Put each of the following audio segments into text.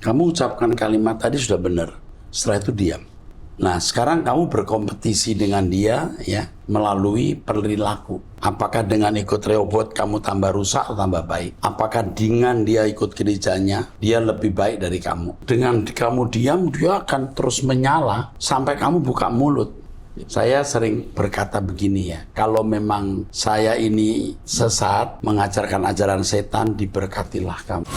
Kamu ucapkan kalimat tadi sudah benar. Setelah itu diam. Nah, sekarang kamu berkompetisi dengan dia ya melalui perilaku. Apakah dengan ikut rehoboth kamu tambah rusak atau tambah baik? Apakah dengan dia ikut gerejanya dia lebih baik dari kamu? Dengan kamu diam, dia akan terus menyala sampai kamu buka mulut. Saya sering berkata begini ya, kalau memang saya ini sesat, mengajarkan ajaran setan, diberkatilah kamu.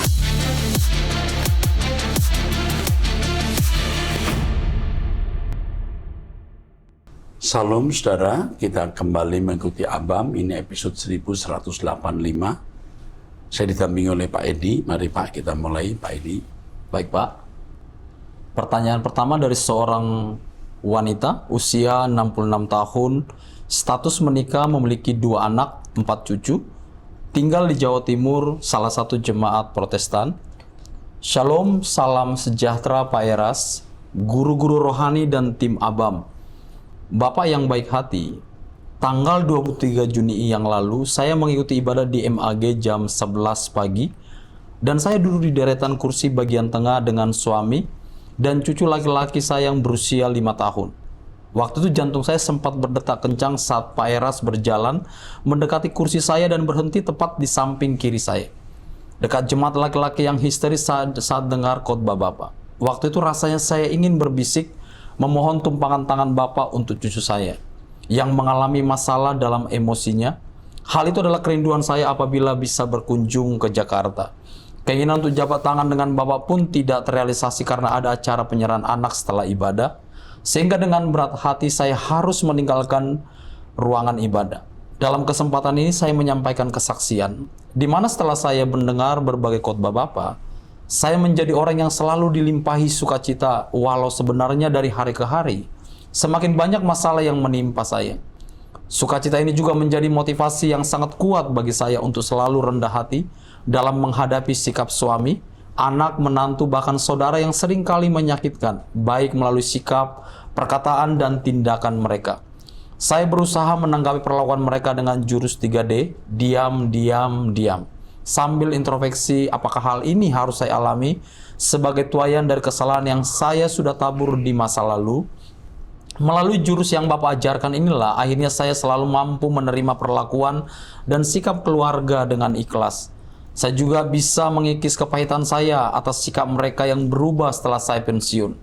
Salam saudara, kita kembali mengikuti Abam, ini episode 1185. Saya didampingi oleh Pak Edi. Mari Pak, kita mulai Pak Edi. Baik Pak. Pertanyaan pertama dari seorang wanita, usia 66 tahun, status menikah, memiliki 2 anak, 4 cucu, tinggal di Jawa Timur, salah satu jemaat Protestan. Shalom, salam sejahtera Pak Eras, guru-guru rohani dan tim Abam. Bapak yang baik hati, tanggal 23 Juni yang lalu saya mengikuti ibadah di MAG jam 11 pagi dan saya duduk di deretan kursi bagian tengah dengan suami dan cucu laki-laki saya yang berusia 5 tahun. Waktu itu jantung saya sempat berdetak kencang saat Pak Eras berjalan mendekati kursi saya dan berhenti tepat di samping kiri saya, dekat jemaat laki-laki yang histeris saat dengar khotbah Bapak. Waktu itu rasanya saya ingin berbisik, memohon tumpangan tangan Bapak untuk cucu saya yang mengalami masalah dalam emosinya. Hal itu adalah kerinduan saya apabila bisa berkunjung ke Jakarta. Keinginan untuk jabat tangan dengan Bapak pun tidak terrealisasi karena ada acara penyerahan anak setelah ibadah, sehingga dengan berat hati saya harus meninggalkan ruangan ibadah. Dalam kesempatan ini saya menyampaikan kesaksian, di mana setelah saya mendengar berbagai khotbah Bapak, saya menjadi orang yang selalu dilimpahi sukacita, walau sebenarnya dari hari ke hari semakin banyak masalah yang menimpa saya. Sukacita ini juga menjadi motivasi yang sangat kuat bagi saya untuk selalu rendah hati dalam menghadapi sikap suami, anak, menantu, bahkan saudara yang seringkali menyakitkan, baik melalui sikap, perkataan, dan tindakan mereka. Saya berusaha menanggapi perlakuan mereka dengan jurus 3D, diam, diam, diam. Sambil introspeksi, apakah hal ini harus saya alami sebagai tuaian dari kesalahan yang saya sudah tabur di masa lalu? Melalui jurus yang Bapak ajarkan inilah, akhirnya saya selalu mampu menerima perlakuan dan sikap keluarga dengan ikhlas. Saya juga bisa mengikis kepahitan saya atas sikap mereka yang berubah setelah saya pensiun,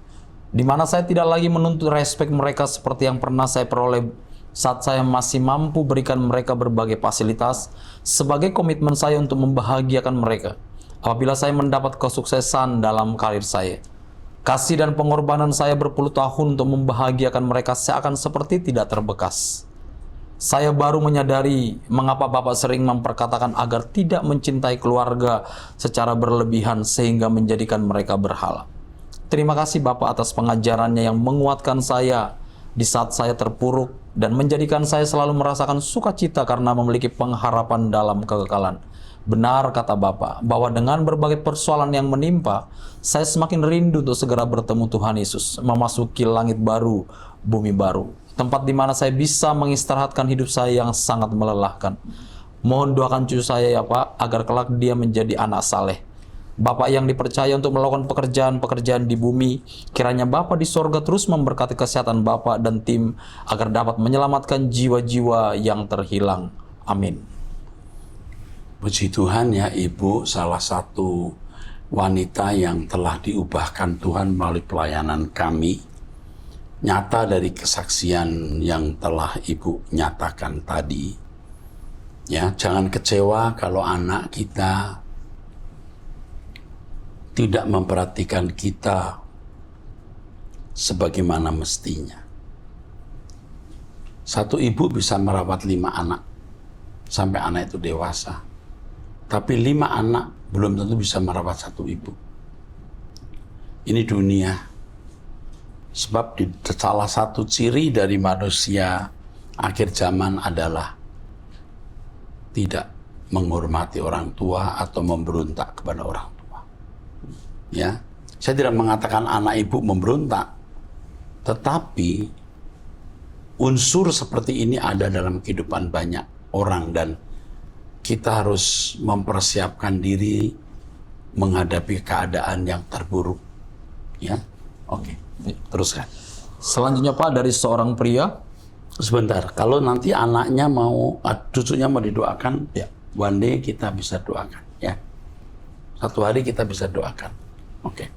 di mana saya tidak lagi menuntut respek mereka seperti yang pernah saya peroleh saat saya masih mampu berikan mereka berbagai fasilitas sebagai komitmen saya untuk membahagiakan mereka apabila saya mendapat kesuksesan dalam karir saya. Kasih dan pengorbanan saya berpuluh tahun untuk membahagiakan mereka seakan seperti tidak terbekas. Saya baru menyadari mengapa Bapak sering memperkatakan agar tidak mencintai keluarga secara berlebihan sehingga menjadikan mereka berhala. Terima kasih Bapak atas pengajarannya yang menguatkan saya di saat saya terpuruk dan menjadikan saya selalu merasakan sukacita karena memiliki pengharapan dalam kekekalan. Benar kata Bapak, bahwa dengan berbagai persoalan yang menimpa, saya semakin rindu untuk segera bertemu Tuhan Yesus, memasuki langit baru, bumi baru, tempat di mana saya bisa mengistirahatkan hidup saya yang sangat melelahkan. Mohon doakan cucu saya ya Pak, agar kelak dia menjadi anak saleh. Bapak yang dipercaya untuk melakukan pekerjaan-pekerjaan di bumi, kiranya Bapak di sorga terus memberkati kesehatan Bapak dan tim agar dapat menyelamatkan jiwa-jiwa yang terhilang. Amin. Puji Tuhan ya, Ibu salah satu wanita yang telah diubahkan Tuhan melalui pelayanan kami. Nyata dari kesaksian yang telah Ibu nyatakan tadi. Ya, jangan kecewa kalau anak kita tidak memperhatikan kita sebagaimana mestinya. Satu ibu bisa merawat 5 anak sampai anak itu dewasa. Tapi 5 anak belum tentu bisa merawat satu ibu. Ini dunia. Sebab salah satu ciri dari manusia akhir zaman adalah tidak menghormati orang tua atau memberontak kepada orang tua. Ya, saya tidak mengatakan anak ibu memberontak, tetapi unsur seperti ini ada dalam kehidupan banyak orang dan kita harus mempersiapkan diri menghadapi keadaan yang terburuk. Ya, oke. Teruskan. Selanjutnya Pak, dari seorang pria. Sebentar, kalau nanti anaknya mau, cucunya mau didoakan, Ya. one day kita bisa doakan. Ya, satu hari kita bisa doakan. Oke.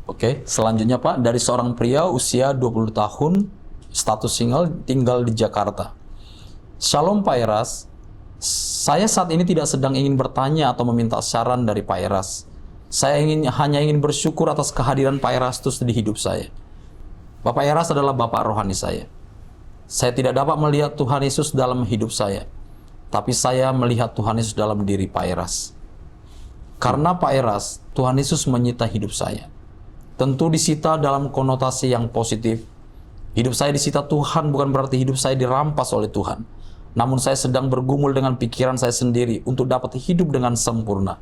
Oke, selanjutnya Pak, dari seorang pria usia 20 tahun, status single, tinggal di Jakarta. Shalom Pak Eras, saya saat ini tidak sedang ingin bertanya atau meminta saran dari Pak Eras. Saya hanya ingin bersyukur atas kehadiran Pak Erastus di hidup saya. Bapak Eras adalah Bapak rohani saya. Saya tidak dapat melihat Tuhan Yesus dalam hidup saya, tapi saya melihat Tuhan Yesus dalam diri Pak Eras. Karena Pak Eras, Tuhan Yesus menyita hidup saya. Tentu disita dalam konotasi yang positif. Hidup saya disita Tuhan bukan berarti hidup saya dirampas oleh Tuhan. Namun saya sedang bergumul dengan pikiran saya sendiri untuk dapat hidup dengan sempurna.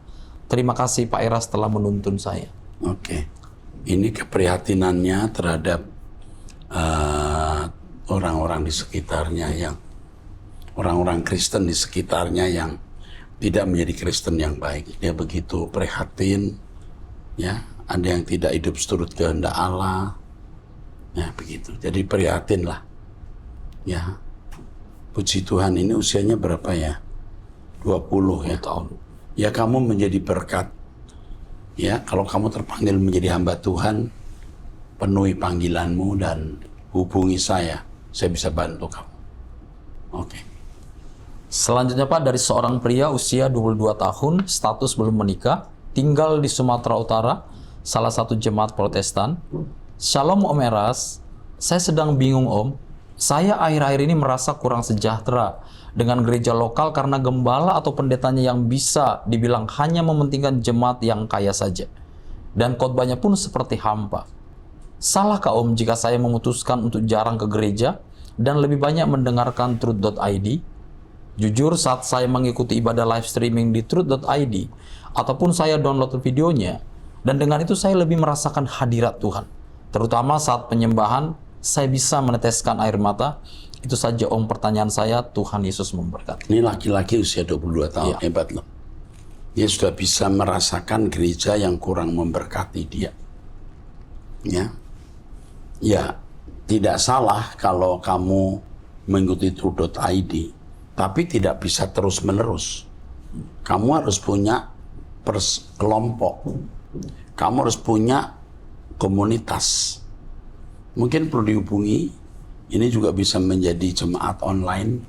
Terima kasih Pak Eras telah menuntun saya. Oke. Ini keprihatinannya terhadap orang-orang di sekitarnya, yang orang-orang Kristen di sekitarnya yang tidak menjadi Kristen yang baik. Dia begitu prihatin, ya. Ada yang tidak hidup seturut kehendak Allah, ya begitu. Jadi prihatin lah, ya. Puji Tuhan, ini usianya berapa ya? 20 ya. Tahun. Ya, kamu menjadi berkat. Ya, kalau kamu terpanggil menjadi hamba Tuhan, penuhi panggilanmu dan hubungi saya bisa bantu kamu. Oke. Selanjutnya Pak, dari seorang pria usia 22 tahun, status belum menikah, tinggal di Sumatera Utara, salah satu jemaat Protestan. Shalom Om Eras, saya sedang bingung Om. Saya akhir-akhir ini merasa kurang sejahtera dengan gereja lokal karena gembala atau pendetanya yang bisa dibilang hanya mementingkan jemaat yang kaya saja. Dan khotbahnya pun seperti hampa. Salahkah Om jika saya memutuskan untuk jarang ke gereja dan lebih banyak mendengarkan Truth.id? Jujur, saat saya mengikuti ibadah live streaming di Truth.id ataupun saya download videonya, dan dengan itu saya lebih merasakan hadirat Tuhan. Terutama saat penyembahan, saya bisa meneteskan air mata. Itu saja Om pertanyaan saya, Tuhan Yesus memberkati. Ini laki-laki usia 22 tahun, hebat loh. Dia sudah bisa merasakan gereja yang kurang memberkati dia. Ya, tidak salah kalau kamu mengikuti Truth.id, tapi tidak bisa terus-menerus. Kamu harus punya kelompok. Kamu harus punya komunitas. Mungkin perlu dihubungi. Ini juga bisa menjadi jemaat online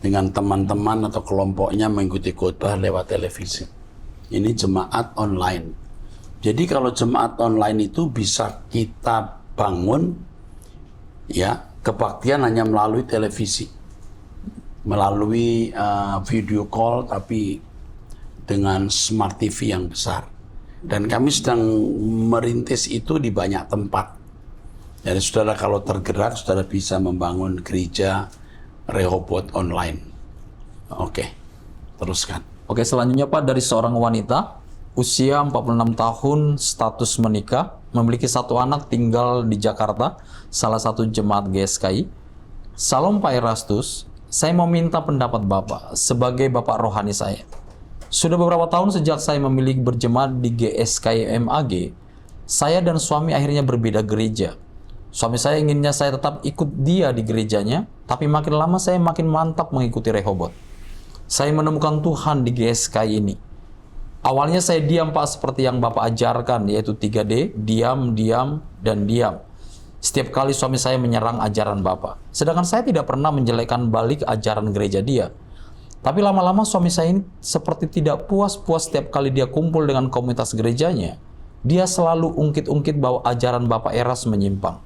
dengan teman-teman atau kelompoknya mengikuti khotbah lewat televisi. Ini jemaat online. Jadi kalau jemaat online itu bisa kita bangun, ya, kebaktian hanya melalui televisi, melalui video call, tapi dengan smart TV yang besar. Dan kami sedang merintis itu di banyak tempat. Jadi saudara kalau tergerak, saudara bisa membangun gereja Rehoboth online. Oke, teruskan. Oke, selanjutnya Pak, dari seorang wanita usia 46 tahun, status menikah, memiliki satu anak, tinggal di Jakarta, salah satu jemaat GSKI. Salam Pak Erastus, saya mau minta pendapat Bapak sebagai Bapak rohani saya. Sudah beberapa tahun sejak saya memilih berjemaat di GSKI MAG, saya dan suami akhirnya berbeda gereja. Suami saya inginnya saya tetap ikut dia di gerejanya, tapi makin lama saya makin mantap mengikuti Rehoboth. Saya menemukan Tuhan di GSKI ini. Awalnya saya diam Pak, seperti yang Bapak ajarkan, yaitu 3D, diam, diam, dan diam. Setiap kali suami saya menyerang ajaran Bapak. Sedangkan saya tidak pernah menjelekkan balik ajaran gereja dia. Tapi lama-lama suami saya ini seperti tidak puas-puas setiap kali dia kumpul dengan komunitas gerejanya. Dia selalu ungkit-ungkit bahwa ajaran Bapak Eras menyimpang.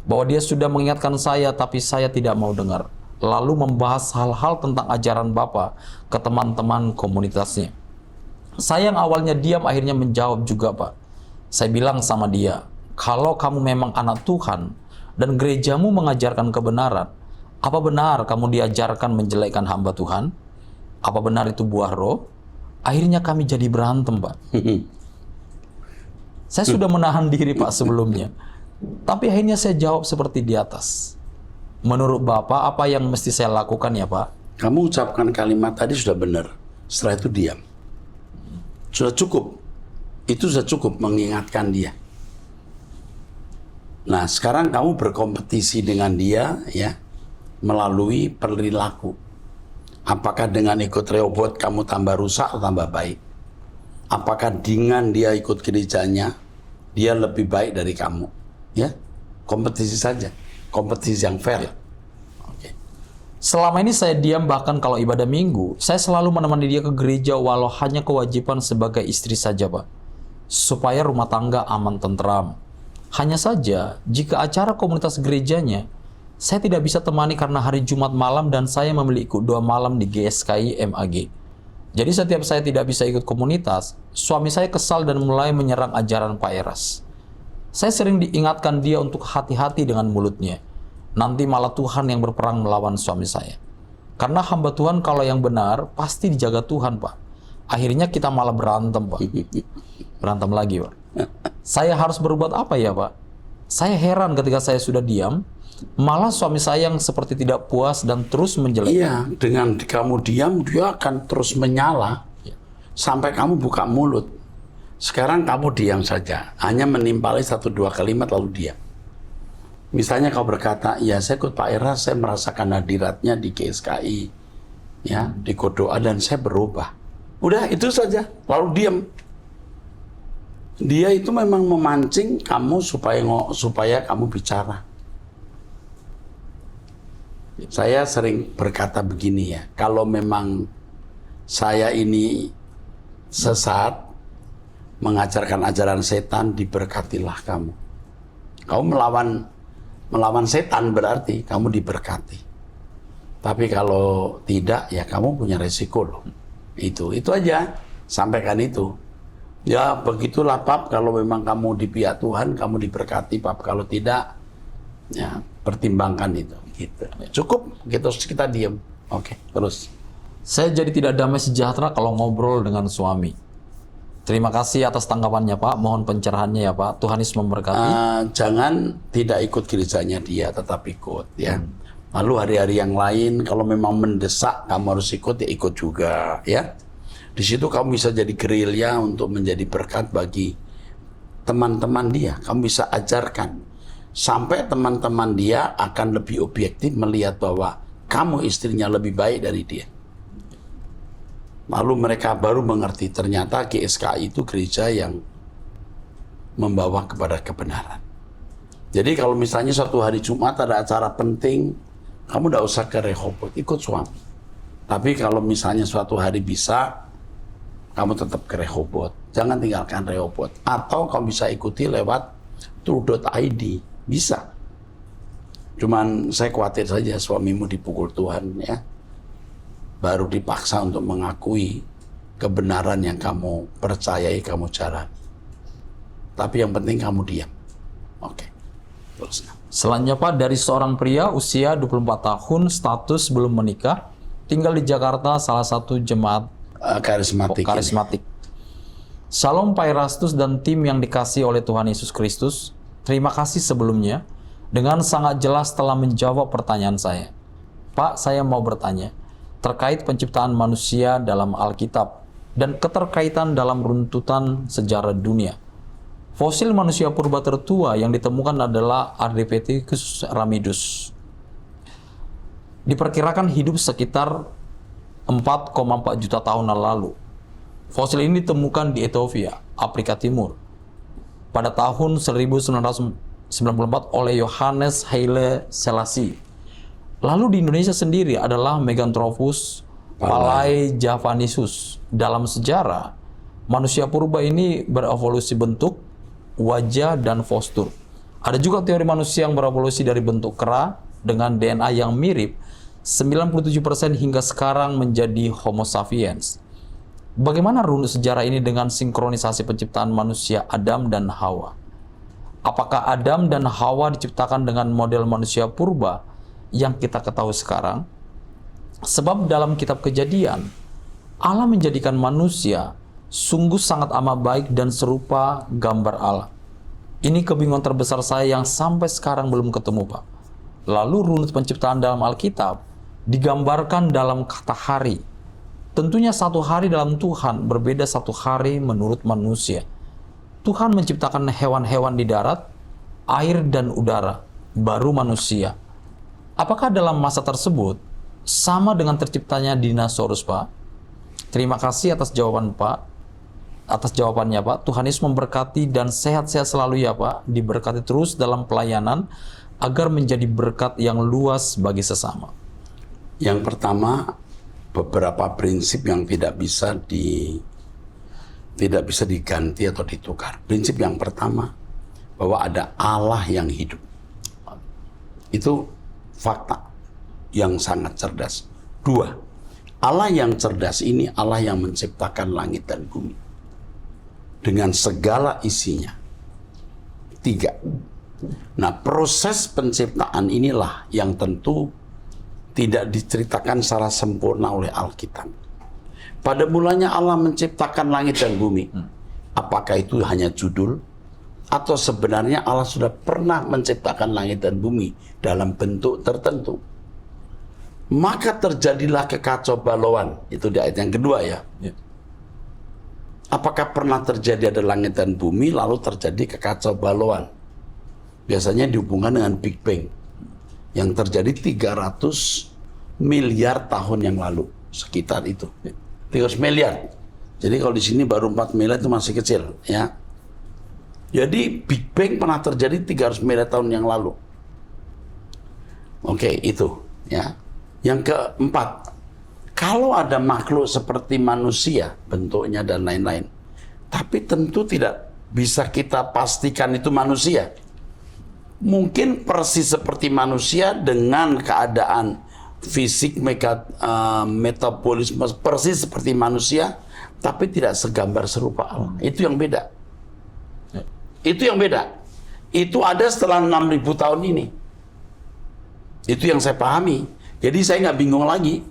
Bahwa dia sudah mengingatkan saya, tapi saya tidak mau dengar. Lalu membahas hal-hal tentang ajaran Bapak ke teman-teman komunitasnya. Saya yang awalnya diam akhirnya menjawab juga Pak. Saya bilang sama dia, kalau kamu memang anak Tuhan dan gerejamu mengajarkan kebenaran, apa benar kamu diajarkan menjelekkan hamba Tuhan? Apa benar itu buah roh? Akhirnya kami jadi berantem Pak. Saya sudah menahan diri Pak sebelumnya. Tapi akhirnya saya jawab seperti di atas. Menurut Bapak apa yang mesti saya lakukan ya Pak? Kamu ucapkan kalimat tadi sudah benar. Setelah itu diam. Sudah cukup. Itu sudah cukup mengingatkan dia. Nah, sekarang kamu berkompetisi dengan dia ya melalui perilaku. Apakah dengan ikut Rehoboth kamu tambah rusak atau tambah baik? Apakah dengan dia ikut gerejanya dia lebih baik dari kamu? Ya, kompetisi saja, kompetisi yang fair. Oke. Selama ini saya diam, bahkan kalau ibadah minggu, saya selalu menemani dia ke gereja walau hanya kewajiban sebagai istri saja, Pak. Supaya rumah tangga aman tentram. Hanya saja, jika acara komunitas gerejanya, saya tidak bisa temani karena hari Jumat malam dan saya memilih ikut doa malam di GSKI MAG. Jadi setiap saya tidak bisa ikut komunitas, suami saya kesal dan mulai menyerang ajaran Pak Eras. Saya sering diingatkan dia untuk hati-hati dengan mulutnya. Nanti malah Tuhan yang berperang melawan suami saya. Karena hamba Tuhan kalau yang benar, pasti dijaga Tuhan, Pak. Akhirnya kita malah berantem, Pak. Berantem lagi, Pak. Saya harus berbuat apa ya, Pak? Saya heran ketika saya sudah diam, malah suami saya yang seperti tidak puas dan terus menjelekkan. Iya, dengan kamu diam, dia akan terus menyala sampai kamu buka mulut. Sekarang kamu diam saja, hanya menimpali 1-2 kalimat lalu diam. Misalnya kau berkata, ya saya ikut Pak Eras, saya merasakan hadiratnya di GSKI, ya, di doa dan saya berubah. Udah itu saja, lalu diam. Dia itu memang memancing kamu supaya kamu bicara. Saya sering berkata begini ya, kalau memang saya ini sesat, mengajarkan ajaran setan, diberkatilah kamu. Kamu melawan setan berarti kamu diberkati. Tapi kalau tidak, ya kamu punya resiko loh. Itu aja, sampaikan itu. Ya begitulah Pap, kalau memang kamu di pihak Tuhan, kamu diberkati Pap. Kalau tidak, ya pertimbangkan itu. Gitu. Cukup, gitu kita diam. Oke, terus. Saya jadi tidak damai sejahtera kalau ngobrol dengan suami. Terima kasih atas tanggapannya, Pak. Mohon pencerahannya ya, Pak. Tuhan Yesus memberkati. Jangan tidak ikut gerejanya dia, tetap ikut ya. Lalu hari-hari yang lain, kalau memang mendesak kamu harus ikut, ya ikut juga ya. Di situ kamu bisa jadi gerilya untuk menjadi berkat bagi teman-teman dia. Kamu bisa ajarkan. Sampai teman-teman dia akan lebih objektif melihat bahwa kamu istrinya lebih baik dari dia. Lalu mereka baru mengerti ternyata GSKI itu gereja yang membawa kepada kebenaran. Jadi kalau misalnya suatu hari Jumat ada acara penting, kamu tidak usah ke Rehoboth, ikut suami. Tapi kalau misalnya suatu hari bisa, kamu tetap ke Rehoboth. Jangan tinggalkan Rehoboth. Atau kamu bisa ikuti lewat true.id. Bisa. Cuman saya khawatir saja suamimu dipukul Tuhan ya. Baru dipaksa untuk mengakui kebenaran yang kamu percayai, kamu jalani. Tapi yang penting kamu diam. Oke. Terus. Selanjutnya Pak, dari seorang pria usia 24 tahun, status belum menikah, tinggal di Jakarta, salah satu jemaat karismatik. Shalom Pak Erastus dan tim yang dikasih oleh Tuhan Yesus Kristus. Terima kasih sebelumnya. Dengan sangat jelas telah menjawab pertanyaan saya. Pak, saya mau bertanya terkait penciptaan manusia dalam Alkitab dan keterkaitan dalam runtutan sejarah dunia. Fosil manusia purba tertua yang ditemukan adalah Ardipithecus ramidus. Diperkirakan hidup sekitar 4,4 juta tahun lalu. Fosil ini ditemukan di Ethiopia, Afrika Timur, pada tahun 1994 oleh Johannes Haile Selassie. Lalu di Indonesia sendiri adalah Meganthropus palaejavanensis. Dalam sejarah, manusia purba ini berevolusi bentuk, wajah, dan postur. Ada juga teori manusia yang berevolusi dari bentuk kera dengan DNA yang mirip 97% hingga sekarang menjadi Homo sapiens. Bagaimana runut sejarah ini dengan sinkronisasi penciptaan manusia Adam dan Hawa? Apakah Adam dan Hawa diciptakan dengan model manusia purba yang kita ketahui sekarang? Sebab dalam kitab Kejadian, Allah menjadikan manusia sungguh sangat amat baik dan serupa gambar Allah. Ini kebingungan terbesar saya yang sampai sekarang belum ketemu, Pak. Lalu runut penciptaan dalam Alkitab digambarkan dalam kata hari. Tentunya satu hari dalam Tuhan berbeda satu hari menurut manusia. Tuhan menciptakan hewan-hewan di darat, air dan udara, baru manusia. Apakah dalam masa tersebut sama dengan terciptanya dinosaurus, Pak? Terima kasih atas jawaban Pak. Atas jawabannya, Pak. Tuhan Yesus memberkati dan sehat-sehat selalu ya, Pak. Diberkati terus dalam pelayanan agar menjadi berkat yang luas bagi sesama. Yang pertama, beberapa prinsip yang tidak bisa diganti atau ditukar. Prinsip yang pertama, bahwa ada Allah yang hidup. Itu fakta yang sangat cerdas. Dua, Allah yang cerdas ini Allah yang menciptakan langit dan bumi dengan segala isinya. Tiga, nah proses penciptaan inilah yang tentu tidak diceritakan secara sempurna oleh Alkitab. Pada mulanya Allah menciptakan langit dan bumi. Apakah itu hanya judul? Atau sebenarnya Allah sudah pernah menciptakan langit dan bumi dalam bentuk tertentu? Maka terjadilah kekacaubaluan. Itu di ayat yang kedua ya. Apakah pernah terjadi ada langit dan bumi lalu terjadi kekacaubaluan? Biasanya dihubungkan dengan Big Bang yang terjadi 300 miliar tahun yang lalu, sekitar itu. 300 miliar. Jadi kalau di sini baru 4 miliar itu masih kecil ya. Jadi Big Bang pernah terjadi 300 miliar tahun yang lalu. Oke, itu ya. Yang keempat, kalau ada makhluk seperti manusia bentuknya dan lain-lain, tapi tentu tidak bisa kita pastikan itu manusia. Mungkin persis seperti manusia dengan keadaan fisik metabolisme persis seperti manusia, tapi tidak segambar serupa Allah. Itu yang beda. Itu yang beda. Itu ada setelah 6.000 tahun ini. Itu yang saya pahami. Jadi saya nggak bingung lagi.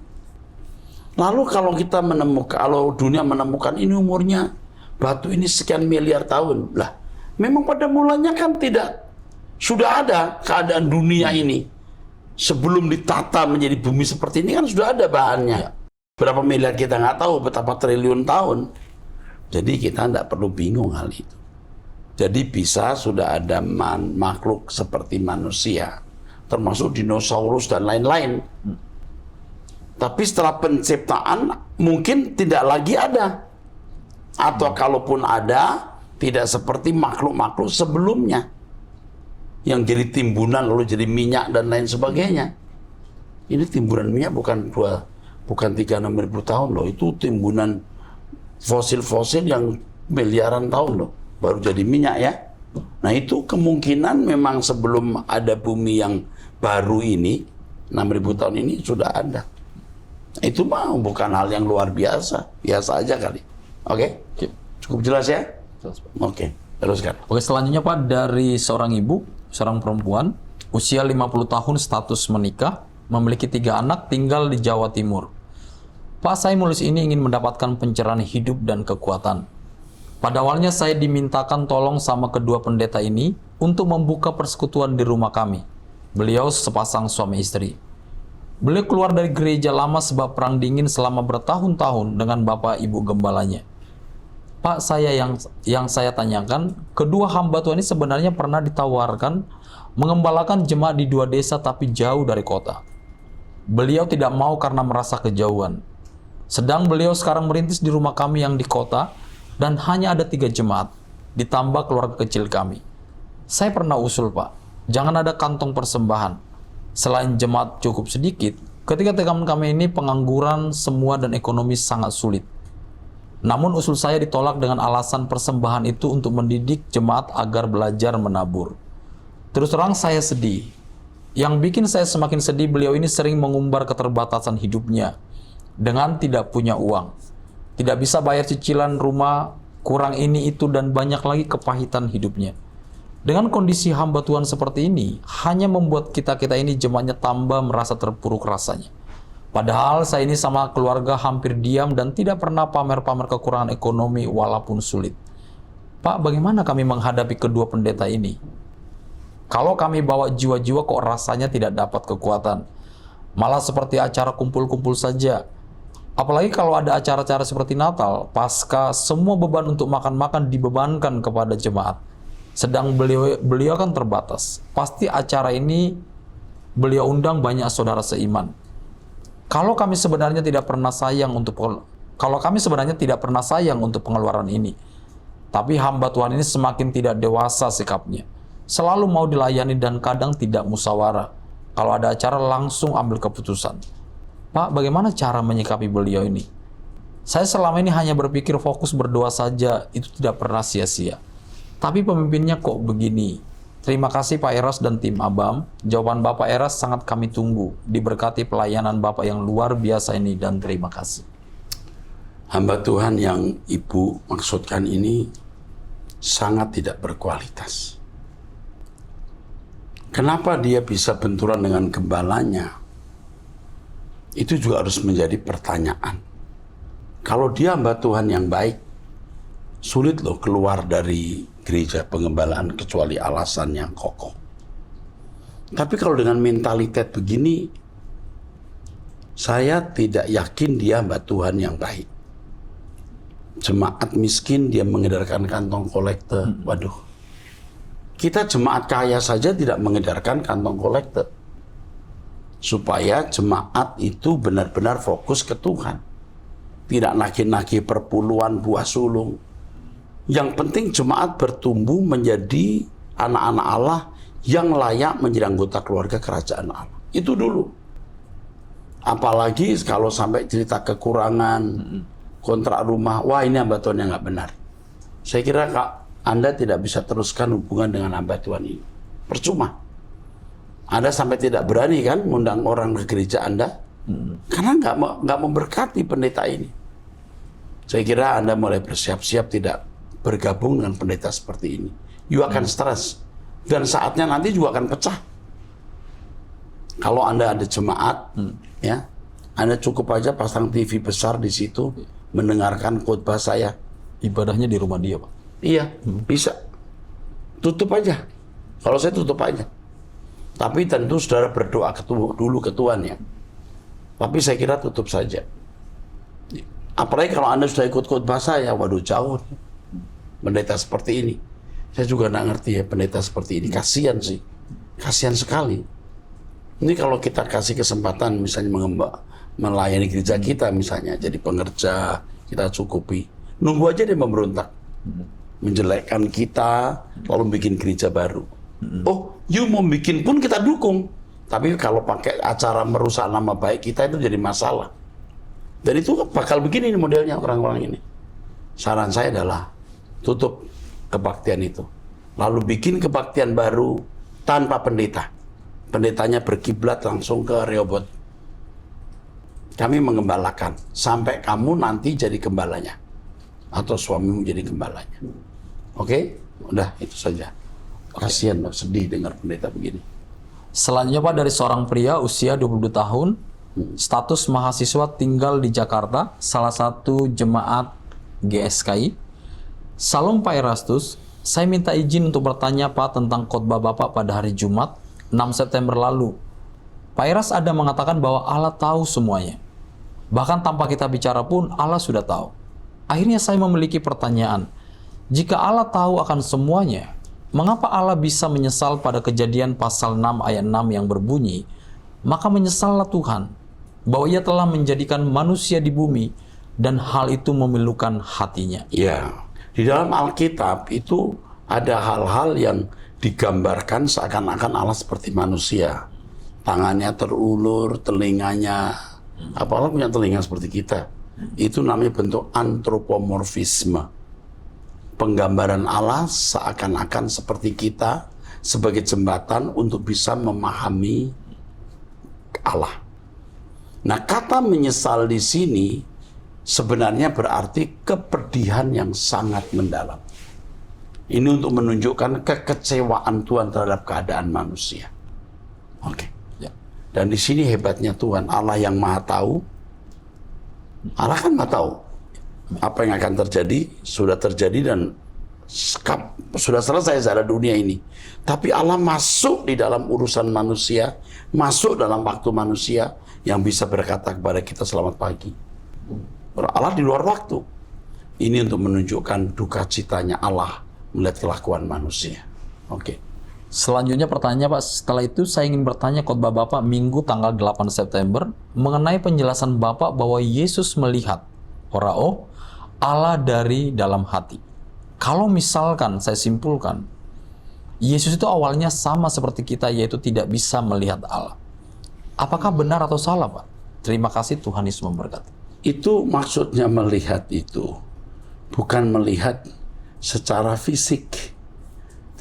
Lalu kalau kita menemukan, kalau dunia menemukan ini umurnya batu ini sekian miliar tahun, lah memang pada mulanya kan tidak, sudah ada keadaan dunia ini sebelum ditata menjadi bumi seperti ini kan sudah ada bahannya. Berapa miliar kita nggak tahu, betapa triliun tahun. Jadi kita tidak perlu bingung hal itu. Jadi bisa sudah ada makhluk seperti manusia, termasuk dinosaurus dan lain-lain. Tapi setelah penciptaan mungkin tidak lagi ada. Atau kalaupun ada, tidak seperti makhluk-makhluk sebelumnya. Yang jadi timbunan lalu jadi minyak dan lain sebagainya. Ini timbunan minyak bukan 3-6 ribu tahun loh. Itu timbunan fosil-fosil yang miliaran tahun loh. Baru jadi minyak ya. Nah itu kemungkinan memang sebelum ada bumi yang baru ini, 6.000 tahun ini sudah ada. Itu mah bukan hal yang luar biasa. Biasa aja kali. Oke? Cukup jelas ya? Oke, teruskan. Oke, selanjutnya Pak, dari seorang ibu, seorang perempuan, usia 50 tahun, status menikah, memiliki 3 anak, tinggal di Jawa Timur. Pak, saya menulis ini ingin mendapatkan pencerahan hidup dan kekuatan. Pada awalnya saya dimintakan tolong sama kedua pendeta ini untuk membuka persekutuan di rumah kami. Beliau sepasang suami istri. Beliau keluar dari gereja lama sebab perang dingin selama bertahun-tahun dengan bapak ibu gembalanya. Pak, yang saya tanyakan, kedua hamba Tuhan ini sebenarnya pernah ditawarkan mengembalakan jemaat di 2 desa tapi jauh dari kota. Beliau tidak mau karena merasa kejauhan. Sedang beliau sekarang merintis di rumah kami yang di kota dan hanya ada 3 jemaat, ditambah keluarga kecil kami. Saya pernah usul, Pak, jangan ada kantong persembahan. Selain jemaat cukup sedikit, ketika teman kami ini pengangguran semua dan ekonomi sangat sulit. Namun usul saya ditolak dengan alasan persembahan itu untuk mendidik jemaat agar belajar menabur. Terus terang saya sedih. Yang bikin saya semakin sedih, beliau ini sering mengumbar keterbatasan hidupnya dengan tidak punya uang. Tidak bisa bayar cicilan rumah, kurang ini itu dan banyak lagi kepahitan hidupnya. Dengan kondisi hamba Tuhan seperti ini, hanya membuat kita-kita ini jemaatnya tambah merasa terpuruk rasanya. Padahal saya ini sama keluarga hampir diam dan tidak pernah pamer-pamer kekurangan ekonomi walaupun sulit. Pak, bagaimana kami menghadapi kedua pendeta ini? Kalau kami bawa jiwa-jiwa kok rasanya tidak dapat kekuatan. Malah seperti acara kumpul-kumpul saja. Apalagi kalau ada acara-acara seperti Natal, Paskah, semua beban untuk makan-makan dibebankan kepada jemaat. Sedang beliau kan terbatas. Pasti acara ini beliau undang banyak saudara seiman. Kalau kami sebenarnya tidak pernah sayang untuk pengeluaran ini, tapi hamba Tuhan ini semakin tidak dewasa sikapnya. Selalu mau dilayani dan kadang tidak musyawarah. Kalau ada acara langsung ambil keputusan. Pak, bagaimana cara menyikapi beliau ini? Saya selama ini hanya berpikir fokus berdoa saja, itu tidak pernah sia-sia. Tapi pemimpinnya kok begini? Terima kasih Pak Eros dan tim Abam. Jawaban Bapak Eros sangat kami tunggu. Diberkati pelayanan Bapak yang luar biasa ini dan terima kasih. Hamba Tuhan yang Ibu maksudkan ini sangat tidak berkualitas. Kenapa dia bisa benturan dengan gembalanya? Itu juga harus menjadi pertanyaan. Kalau dia hamba Tuhan yang baik, sulit loh keluar dari gereja pengembalaan kecuali alasan yang kokoh. Tapi kalau dengan mentalitas begini, saya tidak yakin dia hamba Tuhan yang baik. Jemaat miskin dia mengedarkan kantong kolekte. Waduh. Kita jemaat kaya saja tidak mengedarkan kantong kolekte. Supaya jemaat itu benar-benar fokus ke Tuhan. Tidak nagih-nagih perpuluhan buah sulung. Yang penting jemaat bertumbuh menjadi anak-anak Allah yang layak menjadi anggota keluarga kerajaan Allah. Itu dulu. Apalagi kalau sampai cerita kekurangan, kontrak rumah, wah ini hamba Tuhan yang nggak benar. Saya kira Anda tidak bisa teruskan hubungan dengan hamba Tuhan ini. Percuma. Anda sampai tidak berani kan mengundang orang ke gereja Anda, karena nggak memberkati pendeta ini. Saya kira Anda mulai bersiap-siap tidak bergabung dengan pendeta seperti ini. You akan stres dan saatnya nanti juga akan pecah. Kalau Anda ada jemaat, ya, Anda cukup aja pasang TV besar di situ, mendengarkan khotbah saya. Ibadahnya di rumah dia, Pak. Iya, bisa. Tutup aja. Kalau saya tutup aja. Tapi tentu saudara berdoa dulu ke Tuhan ya. Tapi saya kira tutup saja. Apalagi kalau Anda sudah ikut khotbah saya, waduh jauh. Pendeta seperti ini. Saya juga nggak ngerti ya pendeta seperti ini. Kasihan sih. Kasihan sekali. Ini kalau kita kasih kesempatan misalnya melayani gereja kita misalnya. Jadi pengerja, kita cukupi. Nunggu aja dia memberontak. Menjelekkan kita, lalu bikin gereja baru. Oh, you mau bikin pun kita dukung. Tapi kalau pakai acara merusak nama baik kita itu jadi masalah. Dan itu bakal begini modelnya orang-orang ini. Saran saya adalah tutup kebaktian itu. Lalu bikin kebaktian baru tanpa pendeta. Pendetanya berkiblat langsung ke Rehoboth. Kami mengembalakan sampai kamu nanti jadi gembalanya. Atau suamimu jadi gembalanya. Oke? Udah, itu saja. Kasihan loh, sedih dengar pendeta begini. Selanjutnya Pak, dari seorang pria usia 22 tahun, status mahasiswa tinggal di Jakarta, salah satu jemaat GSKI. Salam Pak Erastus, saya minta izin untuk bertanya Pak tentang khotbah Bapak pada hari Jumat 6 September lalu. Pak Eras ada mengatakan bahwa Allah tahu semuanya. Bahkan tanpa kita bicara pun Allah sudah tahu. Akhirnya saya memiliki pertanyaan. Jika Allah tahu akan semuanya, mengapa Allah bisa menyesal pada Kejadian pasal 6 ayat 6 yang berbunyi, maka menyesallah Tuhan bahwa ia telah menjadikan manusia di bumi dan hal itu memilukan hatinya. Ya, di dalam Alkitab itu ada hal-hal yang digambarkan seakan-akan Allah seperti manusia. Tangannya terulur, telinganya, apalagi punya telinga seperti kita. Itu namanya bentuk antropomorfisme. Penggambaran Allah seakan-akan seperti kita sebagai jembatan untuk bisa memahami Allah. Nah, kata menyesal di sini sebenarnya berarti kepedihan yang sangat mendalam. Ini untuk menunjukkan kekecewaan Tuhan terhadap keadaan manusia. Oke. Ya. Dan di sini hebatnya Tuhan, Allah yang Maha Tahu. Allah kan Maha Tahu. Apa yang akan terjadi, sudah terjadi dan sudah selesai secara dunia ini. Tapi Allah masuk di dalam urusan manusia, masuk dalam waktu manusia yang bisa berkata kepada kita selamat pagi. Allah di luar waktu. Ini untuk menunjukkan duka citanya Allah melihat kelakuan manusia. Oke. Selanjutnya pertanyaannya Pak, setelah itu saya ingin bertanya khotbah Bapak Minggu tanggal 8 September mengenai penjelasan Bapak bahwa Yesus melihat horao Allah dari dalam hati. Kalau misalkan saya simpulkan, Yesus itu awalnya sama seperti kita, yaitu tidak bisa melihat Allah. Apakah benar atau salah Pak? Terima kasih, Tuhan Yesus memberkati. Itu maksudnya melihat itu bukan melihat secara fisik,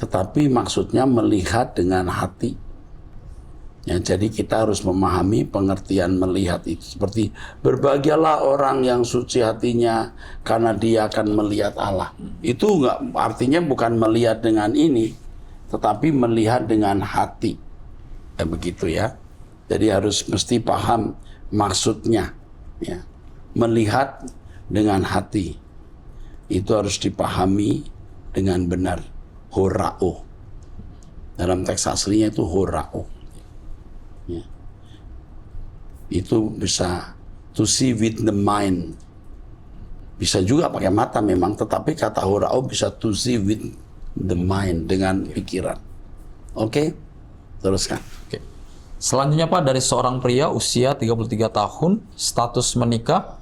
tetapi maksudnya melihat dengan hati. Ya, jadi kita harus memahami pengertian melihat itu seperti berbahagialah orang yang suci hatinya karena dia akan melihat Allah. Itu enggak artinya bukan melihat dengan ini, tetapi melihat dengan hati. Begitu ya. Jadi harus mesti paham maksudnya. Ya. Melihat dengan hati itu harus dipahami dengan benar. Horao. Dalam teks aslinya itu horao. Ya. Itu bisa to see with the mind. Bisa juga pakai mata memang, tetapi kata horao bisa to see with the mind, dengan pikiran. Oke? Teruskan. Oke. Selanjutnya Pak, dari seorang pria usia 33 tahun, status menikah,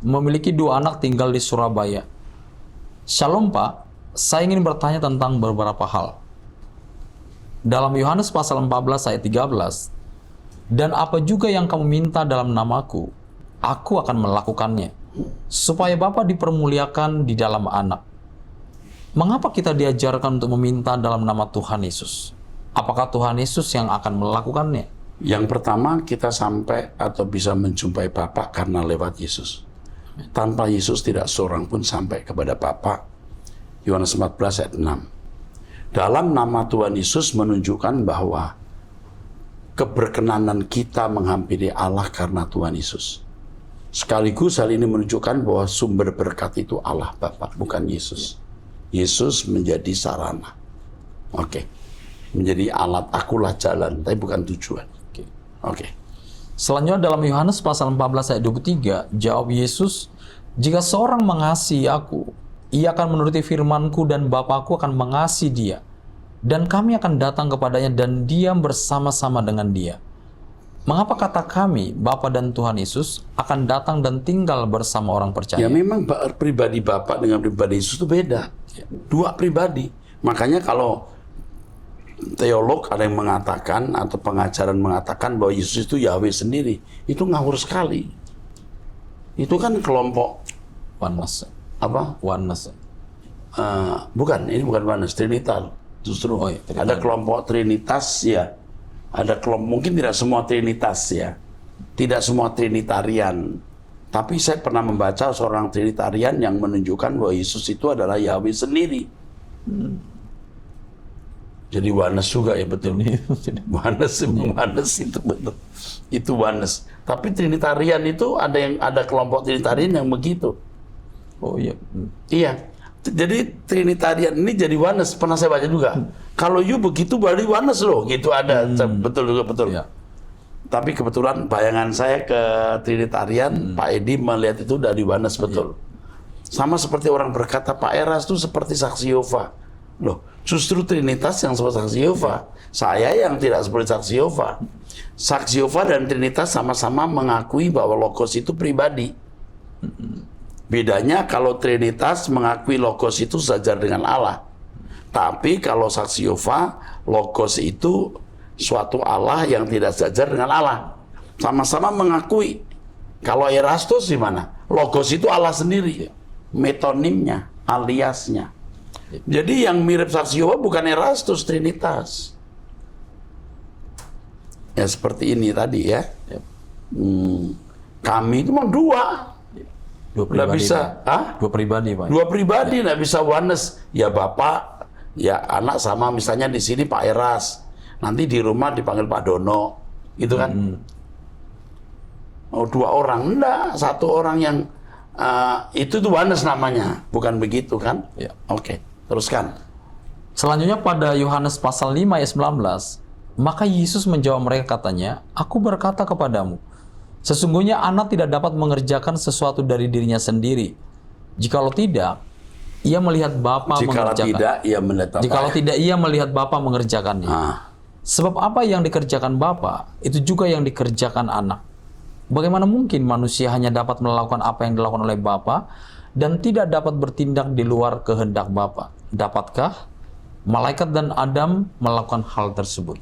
memiliki 2 anak tinggal di Surabaya. Shalom Pak, saya ingin bertanya tentang beberapa hal. Dalam Yohanes pasal 14 ayat 13, dan apa juga yang kamu minta dalam namaku, aku akan melakukannya, supaya Bapa dipermuliakan di dalam anak. Mengapa kita diajarkan untuk meminta dalam nama Tuhan Yesus? Apakah Tuhan Yesus yang akan melakukannya? Yang pertama, kita sampai atau bisa menjumpai Bapa karena lewat Yesus. Tanpa Yesus tidak seorang pun sampai kepada Bapa. Yohanes 14 ayat 6. Dalam nama Tuhan Yesus menunjukkan bahwa keberkenanan kita menghampiri Allah karena Tuhan Yesus. Sekaligus hal ini menunjukkan bahwa sumber berkat itu Allah Bapa, bukan Yesus. Yesus menjadi sarana. Oke. Menjadi alat, akulah jalan, tapi bukan tujuan. Oke. Selanjutnya dalam Yohanes pasal 14 ayat 23, jawab Yesus, jika seorang mengasihi aku, ia akan menuruti firman-Ku dan Bapa-Ku akan mengasihi dia. Dan kami akan datang kepadanya dan diam bersama-sama dengan dia. Mengapa kata kami, Bapa dan Tuhan Yesus, akan datang dan tinggal bersama orang percaya? Ya memang pribadi Bapa dengan pribadi Yesus itu beda. Dua pribadi. Makanya kalau teolog ada yang mengatakan atau pengajaran mengatakan bahwa Yesus itu Yahweh sendiri, itu ngawur sekali. Itu kan kelompok Oneness. apa? Oneness. Bukan, ini bukan oneness, Trinitas. Justru Oh, iya, ada kelompok Trinitas ya. Ada kelompok, mungkin tidak semua Trinitas ya. Tidak semua Trinitarian. Tapi saya pernah membaca seorang Trinitarian yang menunjukkan bahwa Yesus itu adalah Yahweh sendiri. Jadi oneness juga ya, betul. Oneness itu betul. Itu oneness. Tapi Trinitarian itu ada kelompok Trinitarian yang begitu. Oh iya. Iya. Jadi Trinitarian ini jadi oneness, pernah saya baca juga. Kalau you begitu berarti oneness loh, gitu ada. Betul juga, betul. Iya. Tapi kebetulan bayangan saya ke Trinitarian, Pak Edi melihat itu dari oneness, betul. Sama seperti orang berkata Pak Eras itu seperti saksi Yehova. Loh, justru Trinitas yang seperti saksi Yehova. Saya yang tidak seperti saksi Yehova. Saksi Yehova dan Trinitas sama-sama mengakui bahwa Logos itu pribadi. Bedanya kalau Trinitas mengakui Logos itu sejajar dengan Allah. Tapi kalau saksi Yehova, Logos itu suatu Allah yang tidak sejajar dengan Allah. Sama-sama mengakui. Kalau Erastus gimana? Logos itu Allah sendiri. Metonimnya, aliasnya. Jadi yang mirip saksi Yehova bukan Erastus, Trinitas. Ya seperti ini tadi ya. Kami itu memang dua. Dua pribadi. Nggak bisa, Dua pribadi, Pak. Dua pribadi nggak bisa oneness. Ya Bapak, ya anak sama misalnya di sini Pak Eras. Nanti di rumah dipanggil Pak Dono. Gitu kan? Oh, dua orang. Enggak, satu orang yang itu tuh oneness namanya. Bukan begitu kan? Ya. Oke, teruskan. Selanjutnya pada Yohanes pasal 5 ayat 19, maka Yesus menjawab mereka katanya, aku berkata kepadamu, Sesungguhnya anak tidak dapat mengerjakan sesuatu dari dirinya sendiri. Jikalau tidak, ia melihat Bapa Jikalau mengerjakan. tidak, ia melihat Bapa. Jikalau tidak, ia melihat Bapa mengerjakannya. Sebab apa yang dikerjakan Bapa, itu juga yang dikerjakan anak. Bagaimana mungkin manusia hanya dapat melakukan apa yang dilakukan oleh Bapa dan tidak dapat bertindak di luar kehendak Bapa? Dapatkah malaikat dan Adam melakukan hal tersebut?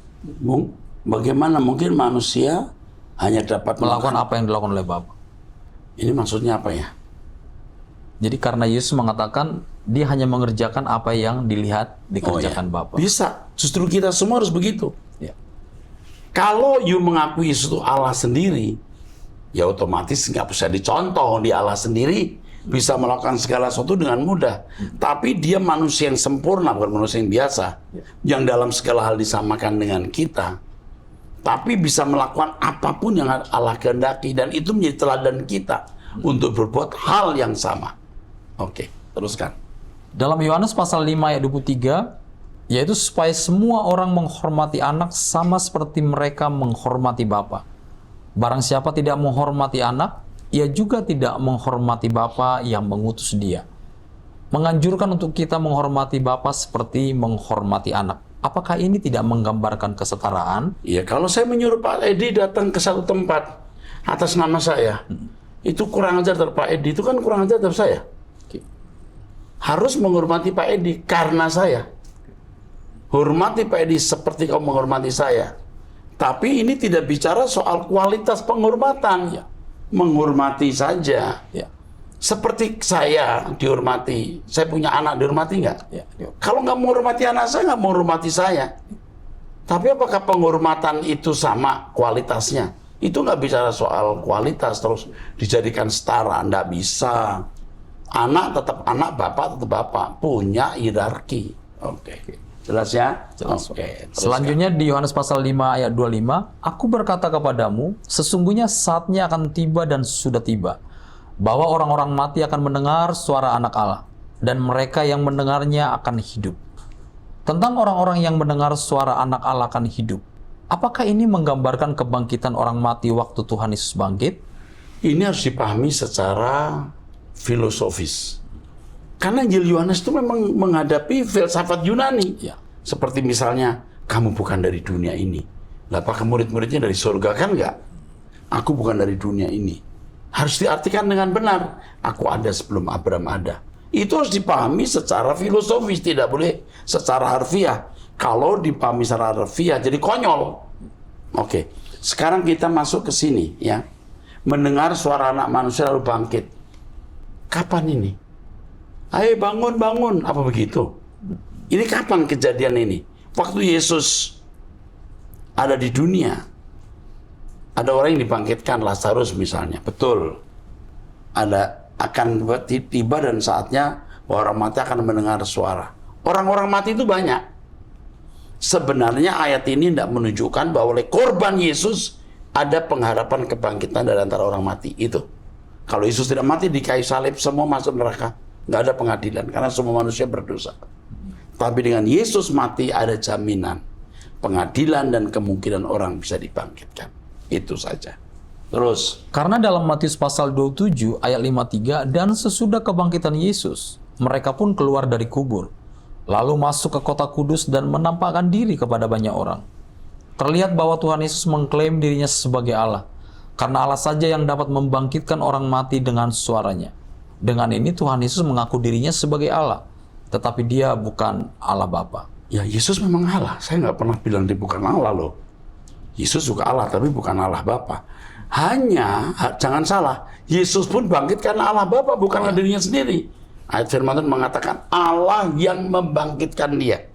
Bagaimana mungkin manusia hanya dapat Melakukan apa yang dilakukan oleh Bapa? Ini maksudnya apa ya? Jadi karena Yesus mengatakan dia hanya mengerjakan apa yang dilihat dikerjakan Bapa. Bisa. Justru kita semua harus begitu. Ya. Kalau you mengakui Yesus itu Allah sendiri, ya otomatis nggak bisa dicontoh. Dia Allah sendiri bisa melakukan segala sesuatu dengan mudah. Tapi dia manusia yang sempurna, bukan manusia yang biasa. Yang dalam segala hal disamakan dengan kita. Tapi bisa melakukan apapun yang Allah kehendaki. Dan itu menjadi teladan kita untuk berbuat hal yang sama. Oke, teruskan. Dalam Yohanes pasal 5 ayat 23, yaitu supaya semua orang menghormati anak sama seperti mereka menghormati Bapa. Barang siapa tidak menghormati anak, ia juga tidak menghormati Bapa yang mengutus dia. Menganjurkan untuk kita menghormati Bapa seperti menghormati anak. Apakah ini tidak menggambarkan kesetaraan? Ya, kalau saya menyuruh Pak Edi datang ke satu tempat atas nama saya, itu kurang ajar terhadap Pak Edi. Itu kan kurang ajar terhadap saya. Harus menghormati Pak Edi karena saya. Hormati Pak Edi seperti kau menghormati saya. Tapi ini tidak bicara soal kualitas penghormatan. Ya. Menghormati saja. Ya. Seperti saya dihormati. Saya punya anak, dihormati nggak? Ya. Kalau nggak menghormati anak saya, nggak menghormati saya. Tapi apakah penghormatan itu sama kualitasnya? Itu nggak bicara soal kualitas terus dijadikan setara. Nggak bisa. Anak tetap anak, bapak tetap bapak. Punya hierarki. Oke. Jelas ya? Jelas. Oke. Selanjutnya di Yohanes pasal 5 ayat 25, aku berkata kepadamu, sesungguhnya saatnya akan tiba dan sudah tiba, bahwa orang-orang mati akan mendengar suara anak Allah, dan mereka yang mendengarnya akan hidup. Tentang orang-orang yang mendengar suara anak Allah akan hidup, apakah ini menggambarkan kebangkitan orang mati waktu Tuhan Yesus bangkit? Ini harus dipahami secara filosofis. Karena Injil Yohanes itu memang menghadapi filsafat Yunani. Ya. Seperti misalnya, kamu bukan dari dunia ini. Lah, apakah murid-muridnya dari surga? Kan enggak. Aku bukan dari dunia ini. Harus diartikan dengan benar. Aku ada sebelum Abraham ada. Itu harus dipahami secara filosofis. Tidak boleh secara harfiah. Kalau dipahami secara harfiah, jadi konyol. Oke. Sekarang kita masuk ke sini, ya. Mendengar suara anak manusia lalu bangkit. Kapan ini? Ayo bangun, bangun. Apa begitu? Ini kapan kejadian ini? Waktu Yesus ada di dunia. Ada orang yang dibangkitkan, Lazarus misalnya. Betul. Akan tiba dan saatnya orang mati akan mendengar suara. Orang-orang mati itu banyak. Sebenarnya ayat ini tidak menunjukkan bahwa oleh korban Yesus ada pengharapan kebangkitan dari antara orang mati. Itu. Kalau Yesus tidak mati di kayu salib, semua masuk neraka. Nggak ada pengadilan, karena semua manusia berdosa. Tapi dengan Yesus mati ada jaminan. Pengadilan dan kemungkinan orang bisa dibangkitkan. Itu saja. Terus. Karena dalam Matius pasal 27 ayat 53, dan sesudah kebangkitan Yesus, mereka pun keluar dari kubur, lalu masuk ke kota kudus dan menampakkan diri kepada banyak orang. Terlihat bahwa Tuhan Yesus mengklaim dirinya sebagai Allah, karena Allah saja yang dapat membangkitkan orang mati dengan suaranya. Dengan ini Tuhan Yesus mengaku dirinya sebagai Allah, tetapi dia bukan Allah Bapa. Ya, Yesus memang Allah. Saya nggak pernah bilang dia bukan Allah loh. Yesus juga Allah, tapi bukan Allah Bapa. Hanya, jangan salah, Yesus pun bangkit karena Allah Bapa, bukanlah dirinya sendiri. Ayat firman Tuhan mengatakan Allah yang membangkitkan dia.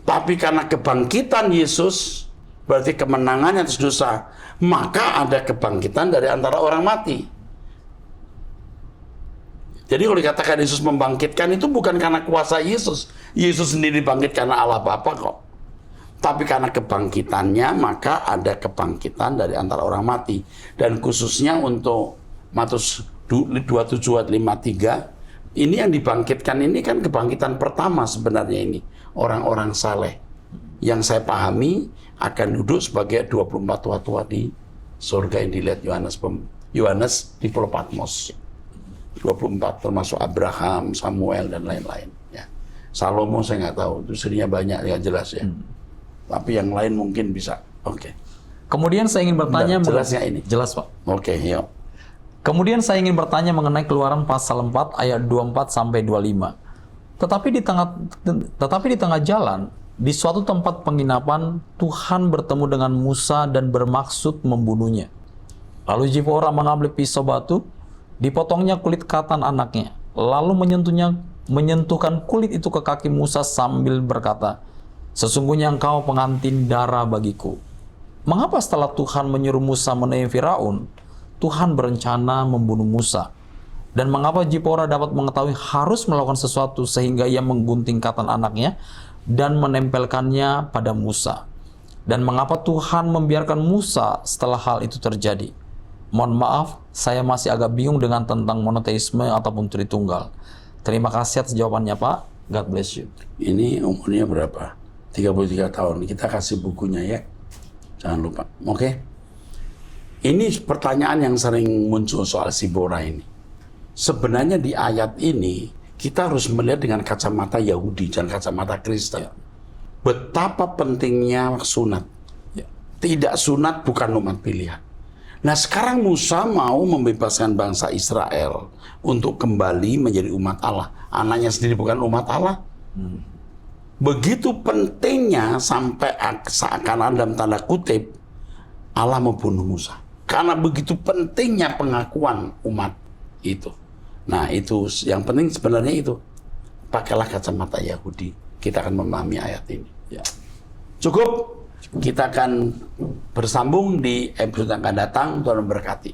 Tapi karena kebangkitan Yesus, berarti kemenangannya atas dosa, maka ada kebangkitan dari antara orang mati. Jadi kalau dikatakan Yesus membangkitkan, itu bukan karena kuasa Yesus. Yesus sendiri bangkit karena Allah Bapa kok. Tapi karena kebangkitannya, maka ada kebangkitan dari antara orang mati. Dan khususnya untuk Matius 27:53, ini yang dibangkitkan ini kan kebangkitan pertama sebenarnya ini. Orang-orang saleh. Yang saya pahami akan duduk sebagai 24 tua-tua di surga yang dilihat Yohanes di Pulau Patmos. 24 termasuk Abraham, Samuel dan lain-lain. Ya. Salomo saya nggak tahu, itu istrinya banyak ya jelas ya. Tapi yang lain mungkin bisa. Oke. Kemudian saya ingin bertanya Jelasnya ini. Jelas, Pak. Oke, yuk. Kemudian saya ingin bertanya mengenai Keluaran pasal 4 ayat 24 sampai 25. Tetapi di tengah jalan, di suatu tempat penginapan, Tuhan bertemu dengan Musa dan bermaksud membunuhnya. Lalu Zipora mengambil pisau batu, dipotongnya kulit katan anaknya, lalu menyentuhkan kulit itu ke kaki Musa sambil berkata, "Sesungguhnya engkau pengantin darah bagiku." Mengapa setelah Tuhan menyuruh Musa menemui Firaun, Tuhan berencana membunuh Musa? Dan mengapa Zipora dapat mengetahui harus melakukan sesuatu sehingga ia menggunting katan anaknya dan menempelkannya pada Musa? Dan mengapa Tuhan membiarkan Musa setelah hal itu terjadi? Mohon maaf, saya masih agak bingung dengan tentang monoteisme ataupun Tritunggal. Terima kasih atas jawabannya, Pak. God bless you. Ini umurnya berapa? 33 tahun. Kita kasih bukunya ya. Jangan lupa. Oke. Ini pertanyaan yang sering muncul soal Zipora ini. Sebenarnya di ayat ini kita harus melihat dengan kacamata Yahudi dan kacamata Kristen. Betapa pentingnya sunat. Tidak sunat bukan umat pilihan. Nah sekarang Musa mau membebaskan bangsa Israel untuk kembali menjadi umat Allah. Anaknya sendiri bukan umat Allah. Begitu pentingnya sampai seakan dalam tanda kutip Allah membunuh Musa. Karena begitu pentingnya pengakuan umat itu. Nah itu yang penting sebenarnya itu. Pakailah kacamata Yahudi. Kita akan memahami ayat ini. Ya. Cukup. Kita akan bersambung di episode yang akan datang. Tuhan memberkati.